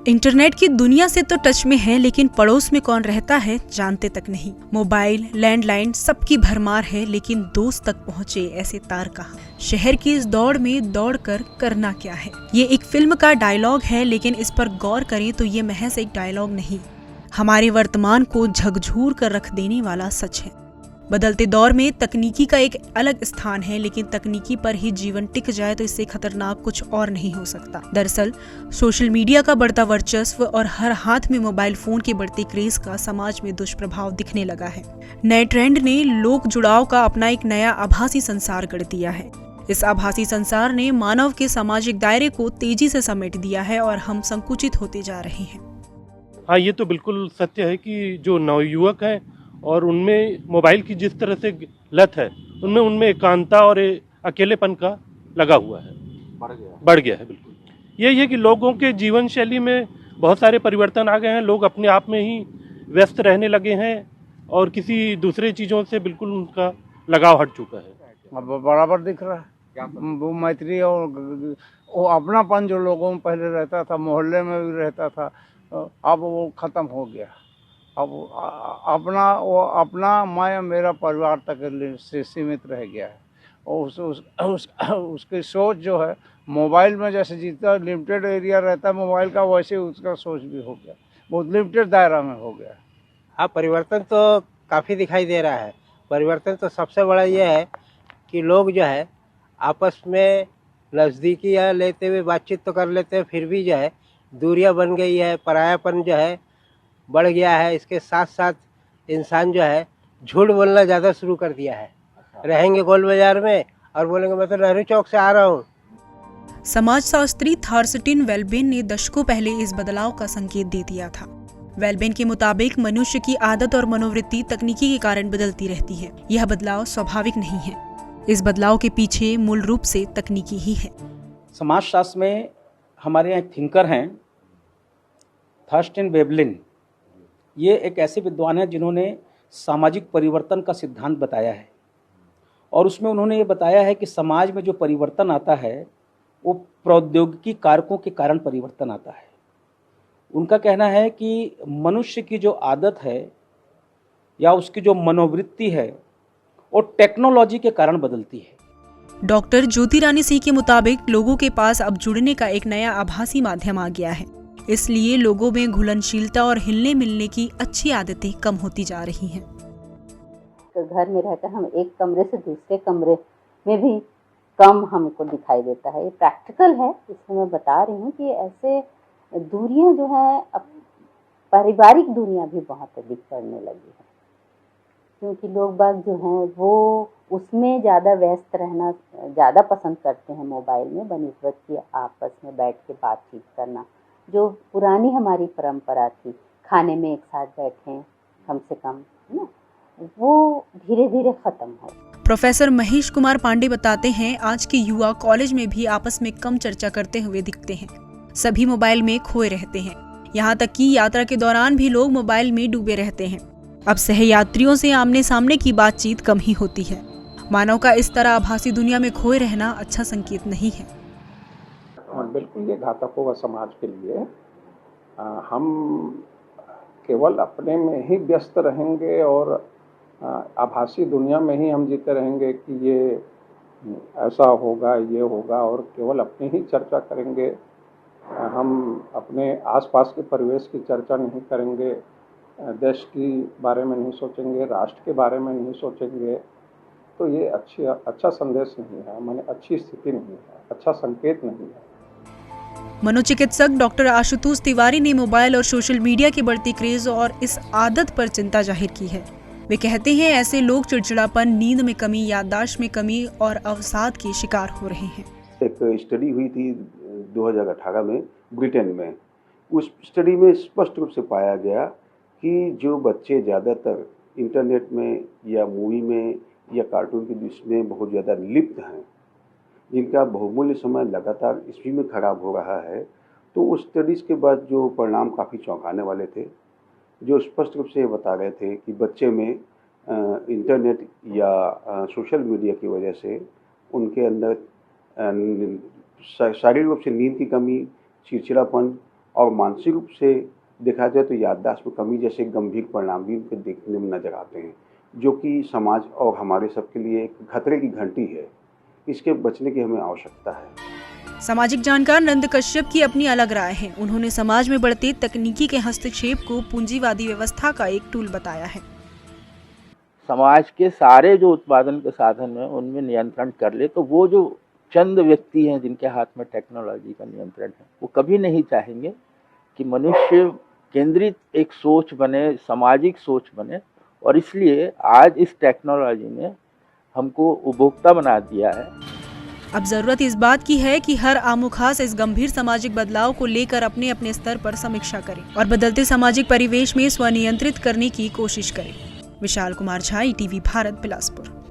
Internet की दुनिया से तो टच में है, लेकिन पड़ोस में कौन रहता है जानते तक नहीं। मोबाइल, लैंडलाइन सबकी भरमार है, लेकिन दोस्त तक पहुँचे ऐसे तार कहाँ। शहर की इस दौड़ में दौड़ कर करना क्या है, ये एक फिल्म का डायलॉग है, लेकिन इस पर गौर करें तो ये महज एक डायलॉग नहीं, हमारे वर्तमान को झकझोर कर रख देने वाला सच है। बदलते दौर में तकनीकी का एक अलग स्थान है, लेकिन तकनीकी पर ही जीवन टिक जाए तो इससे खतरनाक कुछ और नहीं हो सकता। दरअसल सोशल मीडिया का बढ़ता वर्चस्व और हर हाथ में मोबाइल फोन के बढ़ते क्रेज का समाज में दुष्प्रभाव दिखने लगा है। नए ट्रेंड ने लोक जुड़ाव का अपना एक नया आभासी संसार गढ़ दिया है। इस आभासी संसार ने मानव के सामाजिक दायरे को तेजी से समेट दिया है और हम संकुचित होते जा रहे हैं। हाँ, ये तो बिल्कुल सत्य है कि जो नवयुवक हैं और उनमें मोबाइल की जिस तरह से लत है, उनमें एकांतता और अकेलेपन का लगा हुआ है, बढ़ गया है। बिल्कुल यही है कि लोगों के जीवन शैली में बहुत सारे परिवर्तन आ गए हैं। लोग अपने आप में ही व्यस्त रहने लगे हैं और किसी दूसरे चीज़ों से बिल्कुल उनका लगाव हट चुका है। अब बराबर दिख रहा है वो मैत्री और वो अपनापन जो लोगों में पहले रहता था, मोहल्ले में भी रहता था, अब वो खत्म हो गया। अब अपना मैं मेरा परिवार तक से सीमित रह गया है। और उसकी सोच जो है मोबाइल में जैसे जितना लिमिटेड एरिया रहता है मोबाइल का, वैसे उसका सोच भी हो गया, बहुत लिमिटेड दायरा में हो गया। हाँ, परिवर्तन तो काफ़ी दिखाई दे रहा है। परिवर्तन तो सबसे बड़ा ये है कि लोग जो है आपस में नज़दीकियाँ लेते हुए बातचीत तो कर लेते हैं, फिर भी जो है दूरियां बन गई है, परायापन जो है बढ़ गया है। इसके साथ साथ इंसान जो है झूठ बोलना ज़्यादा शुरू कर दिया है। रहेंगे गोल बाजार में और बोलेंगे मैं तो नेहरू चौक से आ रहा हूँ। समाजशास्त्री थॉर्स्टिन वेलबेन ने दशकों पहले इस बदलाव का संकेत दे दिया था। वेलबेन के मुताबिक मनुष्य की आदत और मनोवृत्ति तकनीकी के कारण बदलती रहती है। यह बदलाव स्वाभाविक नहीं है, इस बदलाव के पीछे मूल रूप से तकनीकी ही है। समाजशास्त्र में हमारे यहाँ थिंकर हैं थॉर्स्टिन वेबलिन। ये एक ऐसे विद्वान हैं जिन्होंने सामाजिक परिवर्तन का सिद्धांत बताया है और उसमें उन्होंने ये बताया है कि समाज में जो परिवर्तन आता है वो प्रौद्योगिकी कारकों के कारण परिवर्तन आता है। उनका कहना है कि मनुष्य की जो आदत है या उसकी जो मनोवृत्ति है वो टेक्नोलॉजी के कारण बदलती है। डॉक्टर ज्योति रानी सिंह के मुताबिक लोगों के पास अब जुड़ने का एक नया आभासी माध्यम आ गया है, इसलिए लोगों में घुलनशीलता और हिलने मिलने की अच्छी आदतें कम होती जा रही हैं। तो घर में रहकर हम एक कमरे से दूसरे कमरे में भी कम हमको दिखाई देता है। ये प्रैक्टिकल है, इसमें मैं बता रही हूँ कि ऐसे दूरियां जो है, अब पारिवारिक दूरियां भी बहुत अधिक बढ़ने लगी है, क्योंकि लोग बाग जो हैं वो उसमें ज़्यादा व्यस्त रहना ज़्यादा पसंद करते हैं मोबाइल में, बनिस्बत की आपस में बैठ के बातचीत करना। जो पुरानी हमारी परंपरा थी, खाने में एक साथ बैठें कम से कम, है ना, वो धीरे धीरे खत्म हो। प्रोफेसर महेश कुमार पांडे बताते हैं, आज के युवा कॉलेज में भी आपस में कम चर्चा करते हुए दिखते हैं। सभी मोबाइल में खोए रहते हैं, यहाँ तक कि यात्रा के दौरान भी लोग मोबाइल में डूबे रहते हैं। अब सहयात्रियों से आमने सामने की बातचीत कम ही होती है। मानव का इस तरह आभासी दुनिया में खोए रहना अच्छा संकेत नहीं है। बिल्कुल ये घातक होगा समाज के लिए। हम केवल अपने में ही व्यस्त रहेंगे और आभासी दुनिया में ही हम जीते रहेंगे कि ये ऐसा होगा, ये होगा, और केवल अपनी ही चर्चा करेंगे। हम अपने आसपास के परिवेश की चर्चा नहीं करेंगे, देश के बारे में नहीं सोचेंगे, राष्ट्र के बारे में नहीं सोचेंगे, तो ये अच्छा संदेश नहीं है, माने अच्छी स्थिति नहीं है, अच्छा संकेत नहीं है। मनोचिकित्सक डॉक्टर आशुतोष तिवारी ने मोबाइल और सोशल मीडिया के बढ़ते क्रेज और इस आदत पर चिंता जाहिर की है। वे कहते हैं, ऐसे लोग चिड़चिड़ापन, नींद में कमी, याददाश्त में कमी और अवसाद के शिकार हो रहे हैं। एक स्टडी हुई थी 2018 में ब्रिटेन में। उस स्टडी में स्पष्ट रूप से पाया गया कि जो बच्चे ज़्यादातर इंटरनेट में या मूवी में या कार्टून की दृष्टि में बहुत ज़्यादा लिप्त हैं, जिनका बहुमूल्य समय लगातार इसी में खराब हो रहा है, तो उस स्टडीज़ के बाद जो परिणाम काफ़ी चौंकाने वाले थे, जो स्पष्ट रूप से ये बता रहे थे कि बच्चे में इंटरनेट या सोशल मीडिया की वजह से उनके अंदर शारीरिक रूप से नींद की कमी, चिड़चिड़ापन और मानसिक रूप से देखा जाए तो याददाश्त में कमी जैसे गंभीर परिणाम भी उनके देखने में नजर आते हैं, जो कि समाज और हमारे सबके लिए एक खतरे की घंटी है। इसके बचने की हमें आवश्यकता है। सामाजिक जानकार नंद कश्यप की अपनी अलग राय है। उन्होंने समाज में बढ़ते तकनीकी के हस्तक्षेप को पूंजीवादी व्यवस्था का एक टूल बताया है। समाज के सारे जो उत्पादन के साधन हैं उनमें नियंत्रण कर ले तो वो जो चंद व्यक्ति हैं जिनके हाथ में टेक्नोलॉजी का नियंत्रण है, वो कभी नहीं चाहेंगे कि मनुष्य केंद्रित एक सोच बने, सामाजिक सोच बने। और इसलिए आज इस टेक्नोलॉजी ने हमको उपभोक्ता बना दिया है। अब जरूरत इस बात की है कि हर आमुखास इस गंभीर सामाजिक बदलाव को लेकर अपने अपने स्तर पर समीक्षा करें और बदलते सामाजिक परिवेश में स्वनियंत्रित करने की कोशिश करें। विशाल कुमार झा, ईटीवी भारत, बिलासपुर।